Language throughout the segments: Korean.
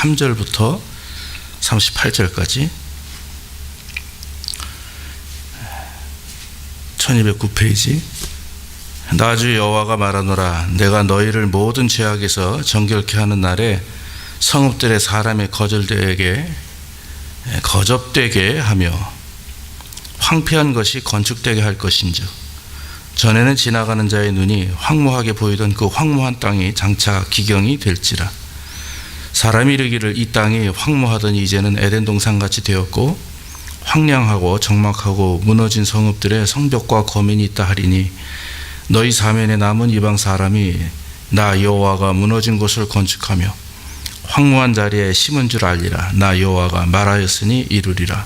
33절부터 38절까지 1209페이지. 나 주 여호와가 말하노라. 내가 너희를 모든 죄악에서 정결케 하는 날에 성읍들의 사람의 거접되게 하며 황폐한 것이 건축되게 할 것인즉 전에는 지나가는 자의 눈이 황무하게 보이던 그 황무한 땅이 장차 기경이 될지라. 사람이 이르기를 이 땅이 황무하더니 이제는 에덴 동산같이 되었고 황량하고 적막하고 무너진 성읍들의 성벽과 거민이 있다 하리니 너희 사면에 남은 이방 사람이 나 여호와가 무너진 곳을 건축하며 황무한 자리에 심은 줄 알리라. 나 여호와가 말하였으니 이루리라.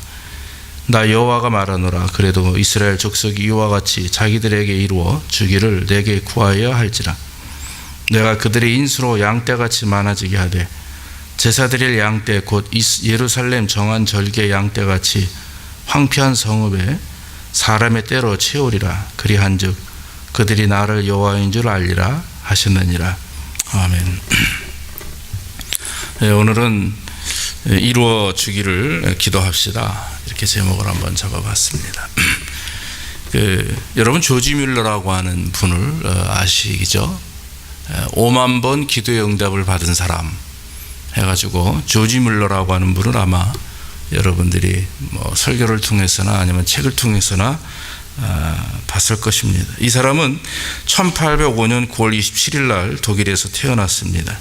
나 여호와가 말하노라. 그래도 이스라엘 족속이 이와 같이 자기들에게 이루어 주기를 내게 구하여야 할지라. 내가 그들의 인수로 양떼같이 많아지게 하되 제사드릴 양떼 곧 예루살렘 정한 절개 양떼같이 황폐한 성읍에 사람의 때로 채우리라. 그리한즉 그들이 나를 여호와인 줄 알리라 하셨느니라. 아멘. 네, 오늘은 이루어 주기를 기도합시다. 이렇게 제목을 한번 잡아봤습니다. 여러분 조지 뮬러라고 하는 분을 아시죠? 5만 번 기도의 응답을 받은 사람 해가지고 조지 뮬러라고 하는 분을 아마 여러분들이 뭐 설교를 통해서나 아니면 책을 통해서나 봤을 것입니다. 이 사람은 1805년 9월 27일 날 독일에서 태어났습니다.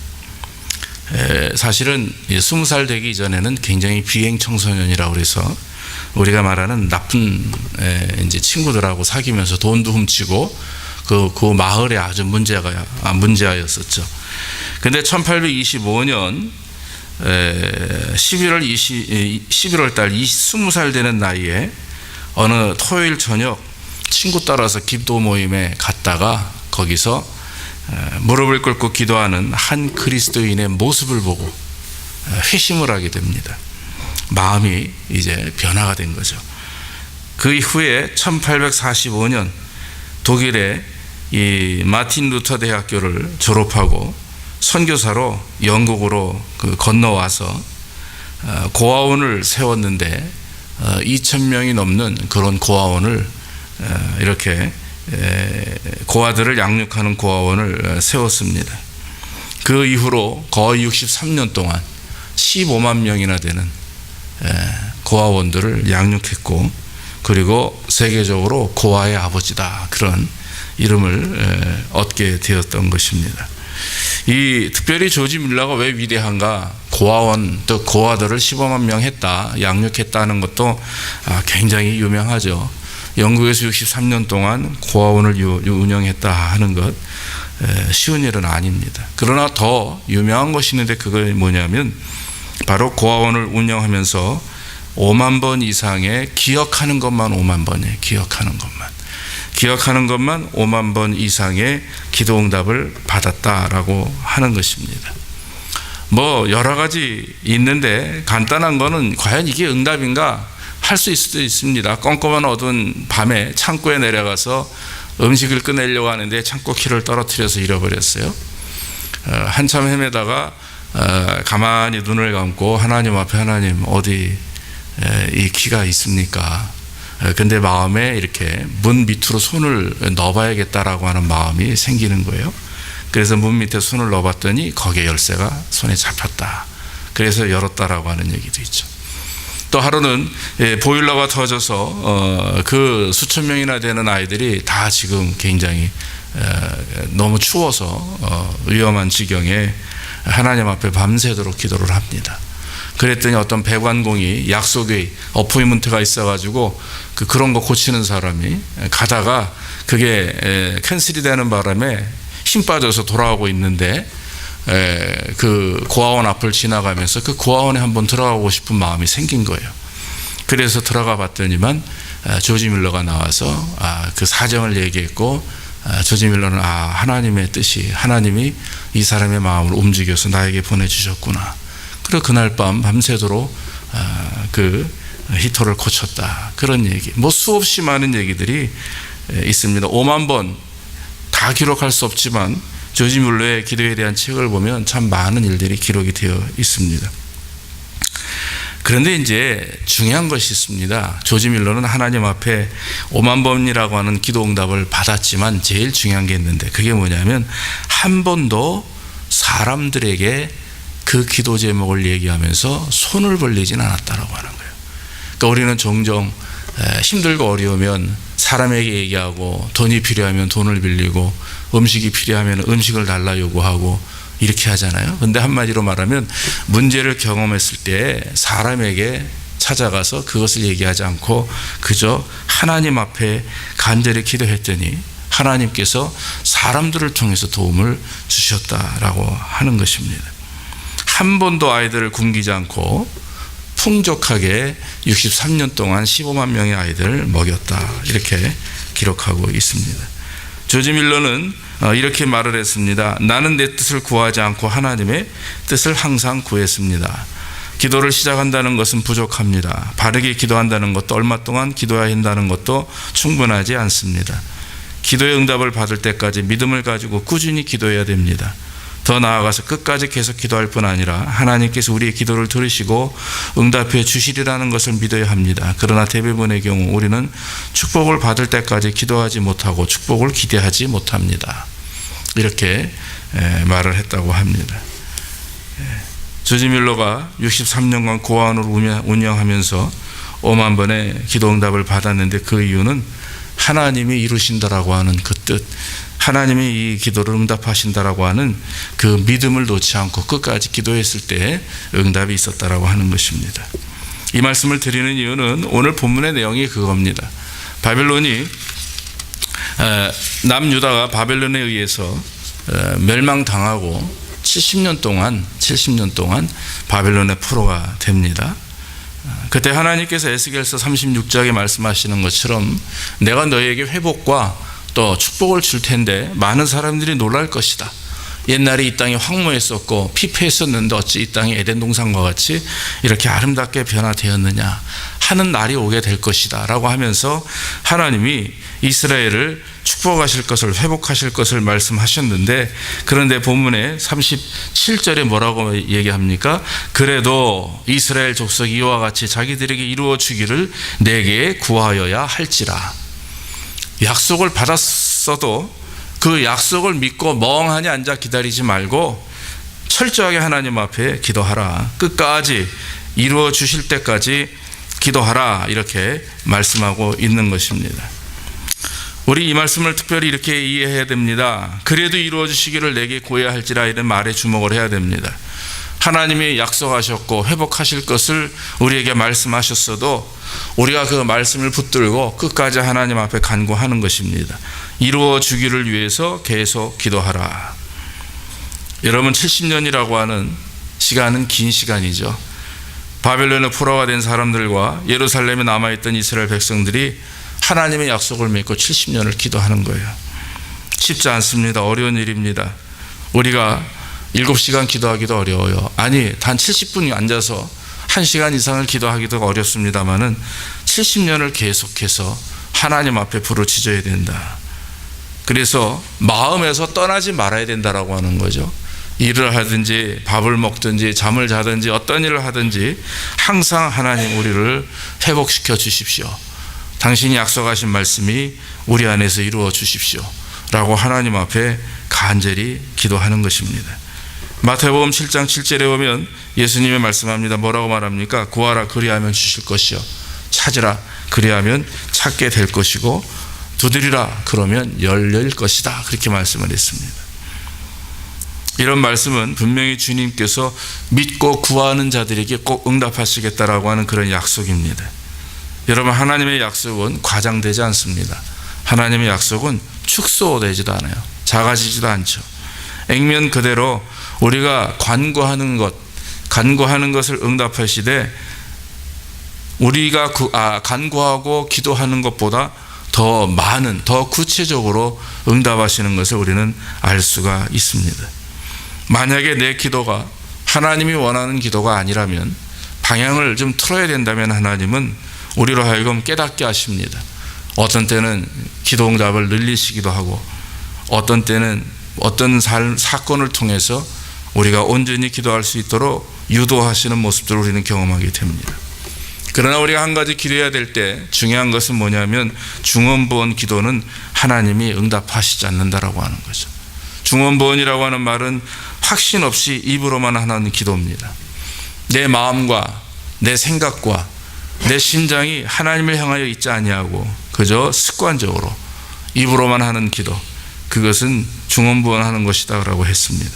사실은 20살 되기 전에는 굉장히 비행 청소년이라고 그래서 우리가 말하는 나쁜 이제 친구들하고 사귀면서 돈도 훔치고 그 마을에 아주 문제아였었죠. 근데 1825년 11월 달 20살 되는 나이에 어느 토요일 저녁 친구 따라서 기도 모임에 갔다가 거기서 무릎을 꿇고 기도하는 한 그리스도인의 모습을 보고 회심을 하게 됩니다. 마음이 이제 변화가 된 거죠. 그 이후에 1845년 독일의 이 마틴 루터 대학교를 졸업하고 선교사로 영국으로 건너와서 고아원을 세웠는데 2,000명이 넘는 그런 고아원을 이렇게 고아들을 양육하는 고아원을 세웠습니다. 그 이후로 거의 63년 동안 15만 명이나 되는 고아원들을 양육했고 그리고 세계적으로 고아의 아버지다 그런 이름을 얻게 되었던 것입니다. 이 특별히 조지 뮬러가 왜 위대한가? 고아원 또 고아들을 15만 명 했다 양육했다는 것도 굉장히 유명하죠. 영국에서 63년 동안 고아원을 운영했다 하는 것 쉬운 일은 아닙니다. 그러나 더 유명한 것이 있는데 그게 뭐냐면 바로 고아원을 운영하면서 5만 번 이상의 기억하는 것만 5만 번이에요. 기억하는 것만 5만 번 이상의 기도응답을 받았다라고 하는 것입니다. 뭐 여러 가지 있는데 간단한 거는 과연 이게 응답인가 할 수 있을 수도 있습니다. 껌껌한 어두운 밤에 창고에 내려가서 음식을 꺼내려고 하는데 창고 키를 떨어뜨려서 잃어버렸어요. 한참 헤매다가 가만히 눈을 감고 하나님 앞에 하나님 어디 이 키가 있습니까? 근데 마음에 이렇게 문 밑으로 손을 넣어봐야겠다라고 하는 마음이 생기는 거예요. 그래서 문 밑에 손을 넣어봤더니 거기에 열쇠가 손에 잡혔다. 그래서 열었다라고 하는 얘기도 있죠. 또 하루는 보일러가 터져서 그 수천 명이나 되는 아이들이 다 지금 굉장히 너무 추워서 위험한 지경에 하나님 앞에 밤새도록 기도를 합니다. 그랬더니 어떤 배관공이 약속의 어포인먼트가 있어가지고 그런 거 고치는 사람이 가다가 그게 캔슬이 되는 바람에 힘 빠져서 돌아오고 있는데 그 고아원 앞을 지나가면서 그 고아원에 한번 들어가고 싶은 마음이 생긴 거예요. 그래서 들어가 봤더니만 조지 뮬러가 나와서 그 사정을 얘기했고 조지 뮬러는 하나님의 뜻이 하나님이 이 사람의 마음을 움직여서 나에게 보내주셨구나. 그리고 그날 밤 밤새도록 그 히터를 고쳤다. 그런 얘기. 뭐 수없이 많은 얘기들이 있습니다. 5만 번 다 기록할 수 없지만 조지 뮬러의 기도에 대한 책을 보면 참 많은 일들이 기록이 되어 있습니다. 그런데 이제 중요한 것이 있습니다. 조지 밀러는 하나님 앞에 5만 번이라고 하는 기도 응답을 받았지만 제일 중요한 게 있는데 그게 뭐냐면 한 번도 사람들에게 그 기도 제목을 얘기하면서 손을 벌리진 않았다라고 하는 거예요. 그러니까 우리는 종종 힘들고 어려우면 사람에게 얘기하고 돈이 필요하면 돈을 빌리고 음식이 필요하면 음식을 달라 요구하고 이렇게 하잖아요. 근데 한마디로 말하면 문제를 경험했을 때 사람에게 찾아가서 그것을 얘기하지 않고 그저 하나님 앞에 간절히 기도했더니 하나님께서 사람들을 통해서 도움을 주셨다라고 하는 것입니다. 한 번도 아이들을 굶기지 않고 풍족하게 63년 동안 15만 명의 아이들을 먹였다 이렇게 기록하고 있습니다. 조지 밀러는 이렇게 말을 했습니다. 나는 내 뜻을 구하지 않고 하나님의 뜻을 항상 구했습니다. 기도를 시작한다는 것은 부족합니다. 바르게 기도한다는 것도 얼마 동안 기도해야 한다는 것도 충분하지 않습니다. 기도의 응답을 받을 때까지 믿음을 가지고 꾸준히 기도해야 됩니다. 더 나아가서 끝까지 계속 기도할 뿐 아니라 하나님께서 우리의 기도를 들으시고 응답해 주시리라는 것을 믿어야 합니다. 그러나 대부분의 경우 우리는 축복을 받을 때까지 기도하지 못하고 축복을 기대하지 못합니다. 이렇게 말을 했다고 합니다. 조지 밀러가 63년간 고아원을 운영하면서 5만 번의 기도 응답을 받았는데 그 이유는 하나님이 이루신다라고 하는 그 뜻, 하나님이 이 기도를 응답하신다라고 하는 그 믿음을 놓지 않고 끝까지 기도했을 때 응답이 있었다라고 하는 것입니다. 이 말씀을 드리는 이유는 오늘 본문의 내용이 그겁니다. 바벨론이 남유다가 바벨론에 의해서 멸망당하고 70년 동안 바벨론의 포로가 됩니다. 그때 하나님께서 에스겔서 36장에 말씀하시는 것처럼 내가 너희에게 회복과 또 축복을 줄 텐데 많은 사람들이 놀랄 것이다. 옛날에 이 땅이 황무했었고 피폐했었는데 어찌 이 땅이 에덴 동산과 같이 이렇게 아름답게 변화되었느냐 하는 날이 오게 될 것이다 라고 하면서 하나님이 이스라엘을 축복하실 것을 회복하실 것을 말씀하셨는데 그런데 본문에 37절에 뭐라고 얘기합니까? 그래도 이스라엘 족속 이와 같이 자기들에게 이루어 주기를 내게 구하여야 할지라. 약속을 받았어도 그 약속을 믿고 멍하니 앉아 기다리지 말고 철저하게 하나님 앞에 기도하라. 끝까지 이루어 주실 때까지 기도하라. 이렇게 말씀하고 있는 것입니다. 우리 이 말씀을 특별히 이렇게 이해해야 됩니다. 그래도 이루어 주시기를 내게 구해야 할지라 이런 말에 주목을 해야 됩니다. 하나님이 약속하셨고 회복하실 것을 우리에게 말씀하셨어도 우리가 그 말씀을 붙들고 끝까지 하나님 앞에 간구하는 것입니다. 이루어 주기를 위해서 계속 기도하라. 여러분 70년이라고 하는 시간은 긴 시간이죠. 바벨론의 포로가 된 사람들과 예루살렘에 남아있던 이스라엘 백성들이 하나님의 약속을 믿고 70년을 기도하는 거예요. 쉽지 않습니다. 어려운 일입니다. 우리가 7시간 기도하기도 어려워요. 아니 단 70분 앉아서 1시간 이상을 기도하기도 어렵습니다마는 70년을 계속해서 하나님 앞에 부르짖어야 된다. 그래서 마음에서 떠나지 말아야 된다라고 하는 거죠. 일을 하든지 밥을 먹든지 잠을 자든지 어떤 일을 하든지 항상 하나님 우리를 회복시켜 주십시오. 당신이 약속하신 말씀이 우리 안에서 이루어 주십시오 라고 하나님 앞에 간절히 기도하는 것입니다. 마태복음 7장 7절에 보면 예수님이 말씀합니다. 뭐라고 말합니까? 구하라 그리하면 주실 것이요 찾으라 그리하면 찾게 될 것이고 두드리라 그러면 열릴 것이다. 그렇게 말씀을 했습니다. 이런 말씀은 분명히 주님께서 믿고 구하는 자들에게 꼭 응답하시겠다라고 하는 그런 약속입니다. 여러분 하나님의 약속은 과장되지 않습니다. 하나님의 약속은 축소되지도 않아요. 작아지지도 않죠. 액면 그대로 우리가 간구하는 것을 응답하시되 우리가 간구하고 기도하는 것보다 더 많은, 더 구체적으로 응답하시는 것을 우리는 알 수가 있습니다. 만약에 내 기도가 하나님이 원하는 기도가 아니라면 방향을 좀 틀어야 된다면 하나님은 우리로 하여금 깨닫게 하십니다. 어떤 때는 기도 응답을 늘리시기도 하고 어떤 때는 어떤 사건을 통해서 우리가 온전히 기도할 수 있도록 유도하시는 모습들을 우리는 경험하게 됩니다. 그러나 우리가 한 가지 기도해야 될 때 중요한 것은 뭐냐면 중언부언 기도는 하나님이 응답하시지 않는다라고 하는 거죠. 중언부언이라고 하는 말은 확신 없이 입으로만 하는 기도입니다. 내 마음과 내 생각과 내 심장이 하나님을 향하여 있지 아니하고 그저 습관적으로 입으로만 하는 기도, 그것은 중언부언하는 것이다 라고 했습니다.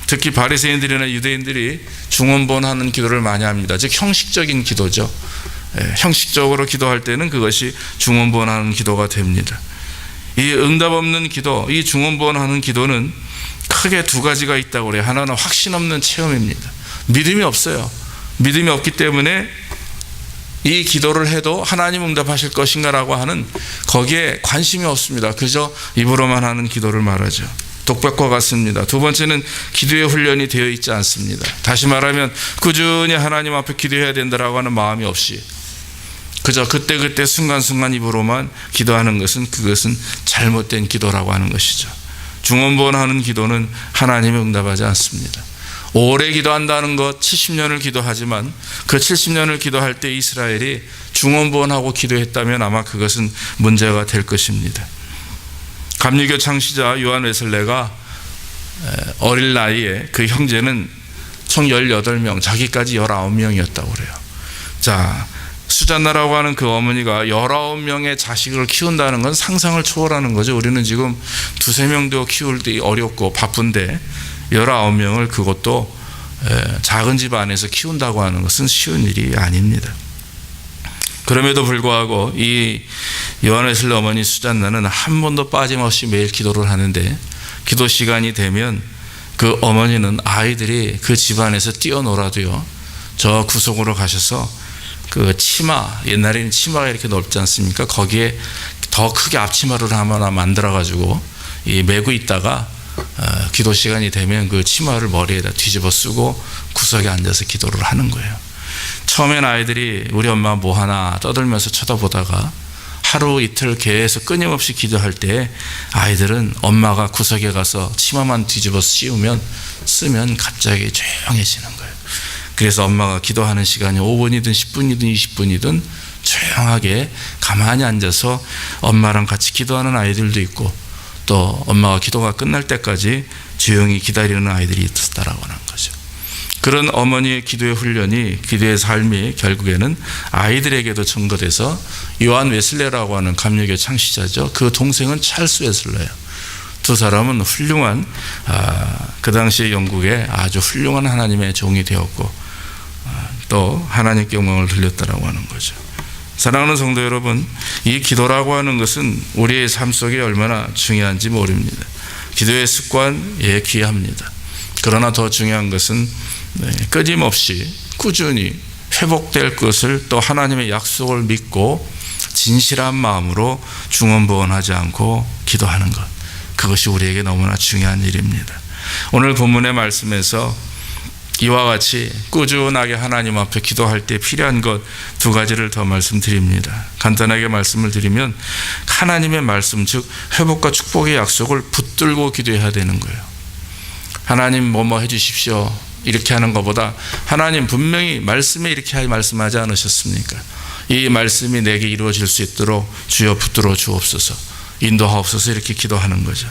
특히 바리새인들이나 유대인들이 중언부언하는 기도를 많이 합니다. 즉 형식적인 기도죠. 형식적으로 기도할 때는 그것이 중언부언하는 기도가 됩니다. 이 응답 없는 기도, 이 중언부언하는 기도는 크게 두 가지가 있다고 그래요. 하나는 확신 없는 체험입니다. 믿음이 없어요. 믿음이 없기 때문에 이 기도를 해도 하나님 응답하실 것인가라고 하는 거기에 관심이 없습니다. 그저 입으로만 하는 기도를 말하죠. 독백과 같습니다. 두 번째는 기도의 훈련이 되어 있지 않습니다. 다시 말하면 꾸준히 하나님 앞에 기도해야 된다라고 하는 마음이 없이 그저 그때그때 순간순간 입으로만 기도하는 것은 그것은 잘못된 기도라고 하는 것이죠. 중언부언하는 기도는 하나님이 응답하지 않습니다. 오래 기도한다는 것, 70년을 기도하지만 그 70년을 기도할 때 이스라엘이 중언부언하고 기도했다면 아마 그것은 문제가 될 것입니다. 감리교 창시자 요한 웨슬레가 어릴 나이에 그 형제는 총 18명, 자기까지 19명이었다고 그래요. 자, 수잔나라고 하는 그 어머니가 19명의 자식을 키운다는 건 상상을 초월하는 거죠. 우리는 지금 2-3명도 키울 때 어렵고 바쁜데 19명을 그것도 작은 집 안에서 키운다고 하는 것은 쉬운 일이 아닙니다. 그럼에도 불구하고 이 요한 웨슬레 어머니 수잔나는 한 번도 빠짐없이 매일 기도를 하는데 기도 시간이 되면 그 어머니는 아이들이 그 집안에서 뛰어놀아도요, 저 구석으로 가셔서 그 치마, 옛날에는 치마가 이렇게 넓지 않습니까? 거기에 더 크게 앞치마를 하나 만들어 가지고 메고 있다가 기도 시간이 되면 그 치마를 머리에다 뒤집어 쓰고 구석에 앉아서 기도를 하는 거예요. 처음엔 아이들이 우리 엄마 뭐 하나 떠들면서 쳐다보다가 하루 이틀 계속 끊임없이 기도할 때 아이들은 엄마가 구석에 가서 치마만 뒤집어 쓰면 갑자기 조용해지는 거예요. 그래서 엄마가 기도하는 시간이 5분이든 10분이든 20분이든 조용하게 가만히 앉아서 엄마랑 같이 기도하는 아이들도 있고 또 엄마가 기도가 끝날 때까지 조용히 기다리는 아이들이 있었다라고 하는 거죠. 그런 어머니의 기도의 훈련이, 기도의 삶이 결국에는 아이들에게도 전거돼서 요한 웨슬레라고 하는 감리교 창시자죠. 그 동생은 찰스 웨슬레예요. 두 사람은 훌륭한 그 당시 영국의 아주 훌륭한 하나님의 종이 되었고 또 하나님께 영광을 돌렸다라고 하는 거죠. 사랑하는 성도 여러분, 이 기도라고 하는 것은 우리의 삶 속에 얼마나 중요한지 모릅니다. 기도의 습관에 귀합니다. 그러나 더 중요한 것은 끊임없이 꾸준히 회복될 것을 또 하나님의 약속을 믿고 진실한 마음으로 중언부언하지 않고 기도하는 것, 그것이 우리에게 너무나 중요한 일입니다. 오늘 본문의 말씀에서 이와 같이 꾸준하게 하나님 앞에 기도할 때 필요한 것 두 가지를 더 말씀드립니다. 간단하게 말씀을 드리면 하나님의 말씀, 즉 회복과 축복의 약속을 붙들고 기도해야 되는 거예요. 하나님 뭐뭐 해주십시오 이렇게 하는 것보다 하나님 분명히 말씀에 이렇게 말씀하지 않으셨습니까? 이 말씀이 내게 이루어질 수 있도록 주여 붙들어 주옵소서, 인도하옵소서, 이렇게 기도하는 거죠.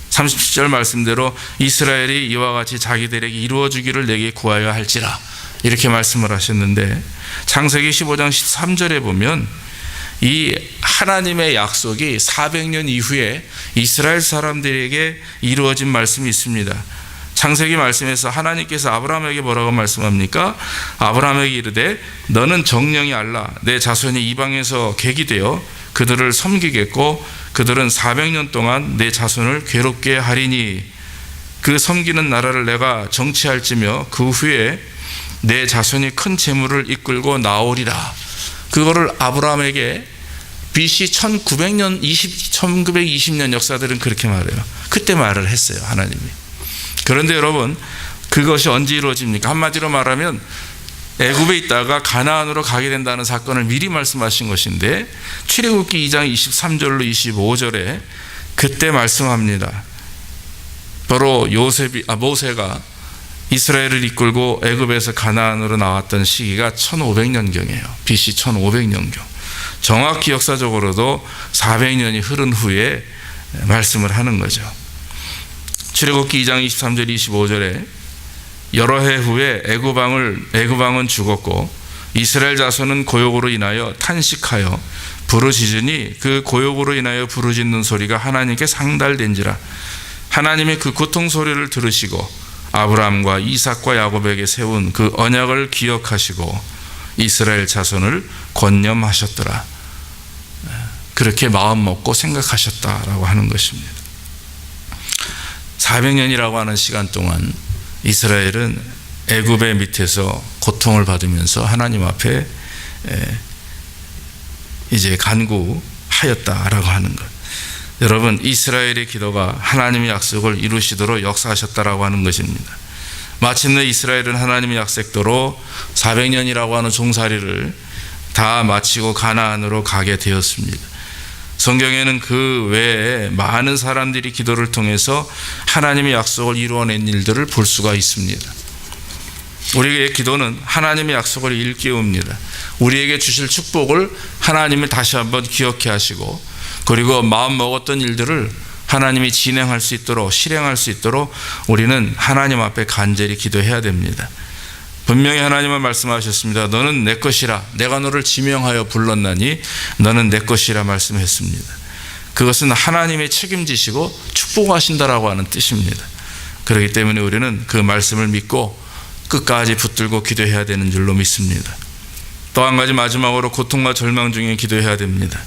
37절 말씀대로 이스라엘이 이와 같이 자기들에게 이루어주기를 내게 구하여 할지라 이렇게 말씀을 하셨는데, 창세기 15장 13절에 보면 이 하나님의 약속이 400년 이후에 이스라엘 사람들에게 이루어진 말씀이 있습니다. 창세기 말씀에서 하나님께서 아브라함에게 뭐라고 말씀합니까? 아브라함에게 이르되 너는 정령이 알라, 내 자손이 이방에서 객이 되어 그들을 섬기겠고 그들은 400년 동안 내 자손을 괴롭게 하리니 그 섬기는 나라를 내가 정치할지며 그 후에 내 자손이 큰 재물을 이끌고 나오리라. 그거를 아브라함에게 BC 1920년 역사들은 그렇게 말해요. 그때 말을 했어요, 하나님이. 그런데 여러분, 그것이 언제 이루어집니까? 한마디로 말하면 애굽에 있다가 가나안으로 가게 된다는 사건을 미리 말씀하신 것인데, 출애굽기 2장 23절로 25절에 그때 말씀합니다. 바로 모세가 이스라엘을 이끌고 애굽에서 가나안으로 나왔던 시기가 1500년경이에요. BC 1500년경. 정확히 역사적으로도 400년이 흐른 후에 말씀을 하는 거죠. 출애굽기 2장 23절 25절에 여러 해 후에 애굽왕은 죽었고 이스라엘 자손은 고욕으로 인하여 탄식하여 부르짖으니 그 고욕으로 인하여 부르짖는 소리가 하나님께 상달된지라. 하나님의 그 고통 소리를 들으시고 아브라함과 이삭과 야곱에게 세운 그 언약을 기억하시고 이스라엘 자손을 권념하셨더라. 그렇게 마음 먹고 생각하셨다라고 하는 것입니다. 400년이라고 하는 시간 동안 이스라엘은 애굽의 밑에서 고통을 받으면서 하나님 앞에 이제 간구하였다라고 하는 것. 여러분, 이스라엘의 기도가 하나님의 약속을 이루시도록 역사하셨다라고 하는 것입니다. 마침내 이스라엘은 하나님의 약속대로 400년이라고 하는 종살이를 다 마치고 가나안으로 가게 되었습니다. 성경에는 그 외에 많은 사람들이 기도를 통해서 하나님의 약속을 이루어낸 일들을 볼 수가 있습니다. 우리의 기도는 하나님의 약속을 일깨웁니다. 우리에게 주실 축복을 하나님을 다시 한번 기억해 하시고, 그리고 마음 먹었던 일들을 하나님이 진행할 수 있도록, 실행할 수 있도록 우리는 하나님 앞에 간절히 기도해야 됩니다. 분명히 하나님은 말씀하셨습니다. 너는 내 것이라, 내가 너를 지명하여 불렀나니 너는 내 것이라 말씀했습니다. 그것은 하나님의 책임지시고 축복하신다라고 하는 뜻입니다. 그렇기 때문에 우리는 그 말씀을 믿고 끝까지 붙들고 기도해야 되는 줄로 믿습니다. 또 한 가지, 마지막으로 고통과 절망 중에 기도해야 됩니다.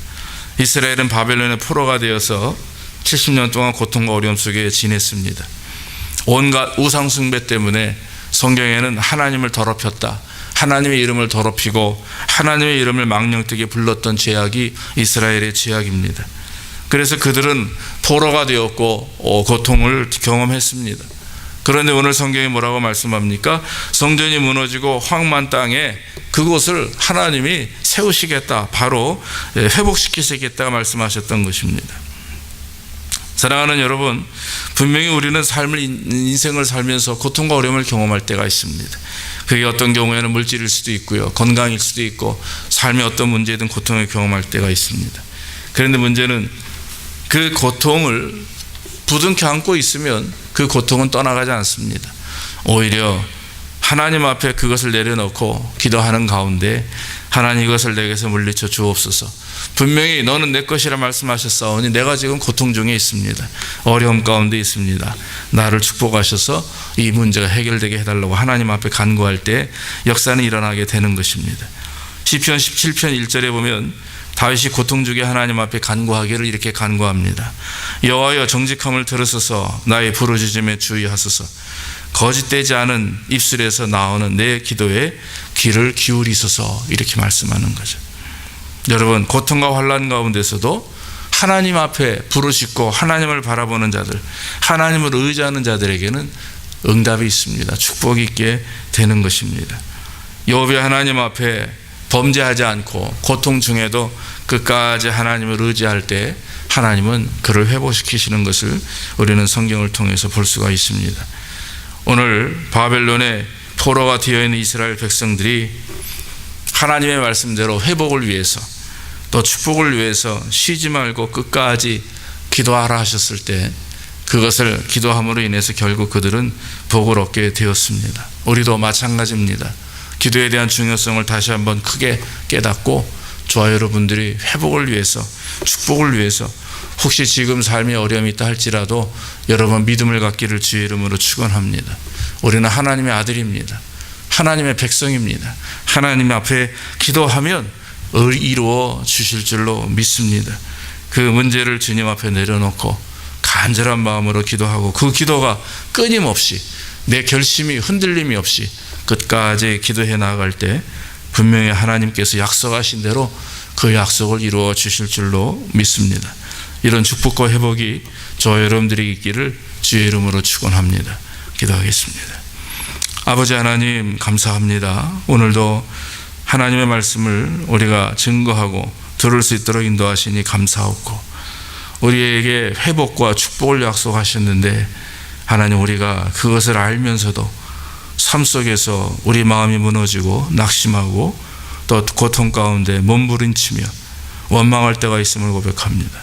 이스라엘은 바벨론의 포로가 되어서 70년 동안 고통과 어려움 속에 지냈습니다. 온갖 우상 숭배 때문에 성경에는 하나님을 더럽혔다, 하나님의 이름을 더럽히고 하나님의 이름을 망령되게 불렀던 죄악이 이스라엘의 죄악입니다. 그래서 그들은 포로가 되었고 고통을 경험했습니다. 그런데 오늘 성경이 뭐라고 말씀합니까? 성전이 무너지고 황만 땅에 그곳을 하나님이 세우시겠다, 바로 회복시키시겠다 말씀하셨던 것입니다. 사랑하는 여러분, 분명히 우리는 인생을 살면서 고통과 어려움을 경험할 때가 있습니다. 그게 어떤 경우에는 물질일 수도 있고요, 건강일 수도 있고, 삶의 어떤 문제든 고통을 경험할 때가 있습니다. 그런데 문제는 그 고통을 부둥켜 안고 있으면 그 고통은 떠나가지 않습니다. 오히려 하나님 앞에 그것을 내려놓고 기도하는 가운데 하나님 이것을 내게서 물리쳐 주옵소서. 분명히 너는 내 것이라 말씀하셨사오니 내가 지금 고통 중에 있습니다. 어려움 가운데 있습니다. 나를 축복하셔서 이 문제가 해결되게 해달라고 하나님 앞에 간구할 때 역사는 일어나게 되는 것입니다. 시편 17편 1절에 보면 다윗이 고통 중에 하나님 앞에 간구하기를 이렇게 간구합니다. 여호와여, 정직함을 들으소서. 나의 부르짖음에 주의하소서. 거짓되지 않은 입술에서 나오는 내 기도에 귀를 기울이소서. 이렇게 말씀하는 거죠. 여러분, 고통과 환난 가운데서도 하나님 앞에 부르짖고 하나님을 바라보는 자들, 하나님을 의지하는 자들에게는 응답이 있습니다. 축복이 있게 되는 것입니다. 욥이 하나님 앞에 범죄하지 않고 고통 중에도 끝까지 하나님을 의지할 때 하나님은 그를 회복시키시는 것을 우리는 성경을 통해서 볼 수가 있습니다. 오늘 바벨론의 포로가 되어 있는 이스라엘 백성들이 하나님의 말씀대로 회복을 위해서 또 축복을 위해서 쉬지 말고 끝까지 기도하라 하셨을 때 그것을 기도함으로 인해서 결국 그들은 복을 얻게 되었습니다. 우리도 마찬가지입니다. 기도에 대한 중요성을 다시 한번 크게 깨닫고 저와 여러분들이 회복을 위해서, 축복을 위해서, 혹시 지금 삶에 어려움이 있다 할지라도 여러분 믿음을 갖기를 주의 이름으로 축원합니다. 우리는 하나님의 아들입니다. 하나님의 백성입니다. 하나님 앞에 기도하면 이루어 주실 줄로 믿습니다. 그 문제를 주님 앞에 내려놓고 간절한 마음으로 기도하고 그 기도가 끊임없이 내 결심이 흔들림이 없이 끝까지 기도해 나아갈 때 분명히 하나님께서 약속하신 대로 그 약속을 이루어 주실 줄로 믿습니다. 이런 축복과 회복이 저와 여러분들이 있기를 주의 이름으로 축원합니다. 기도하겠습니다. 아버지 하나님, 감사합니다. 오늘도 하나님의 말씀을 우리가 증거하고 들을 수 있도록 인도하시니 감사하고, 우리에게 회복과 축복을 약속하셨는데 하나님, 우리가 그것을 알면서도 삶 속에서 우리 마음이 무너지고 낙심하고 또 고통 가운데 몸부림치며 원망할 때가 있음을 고백합니다.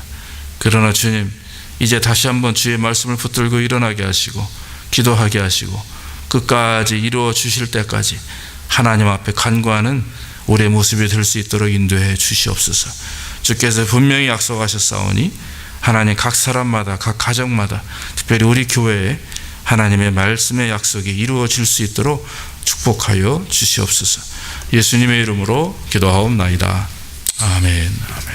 그러나 주님, 이제 다시 한번 주의 말씀을 붙들고 일어나게 하시고 기도하게 하시고 끝까지 이루어 주실 때까지 하나님 앞에 간구하는 우리의 모습이 될 수 있도록 인도해 주시옵소서. 주께서 분명히 약속하셨사오니 하나님 각 사람마다 각 가정마다 특별히 우리 교회에 하나님의 말씀의 약속이 이루어질 수 있도록 축복하여 주시옵소서. 예수님의 이름으로 기도하옵나이다. 아멘. 아멘.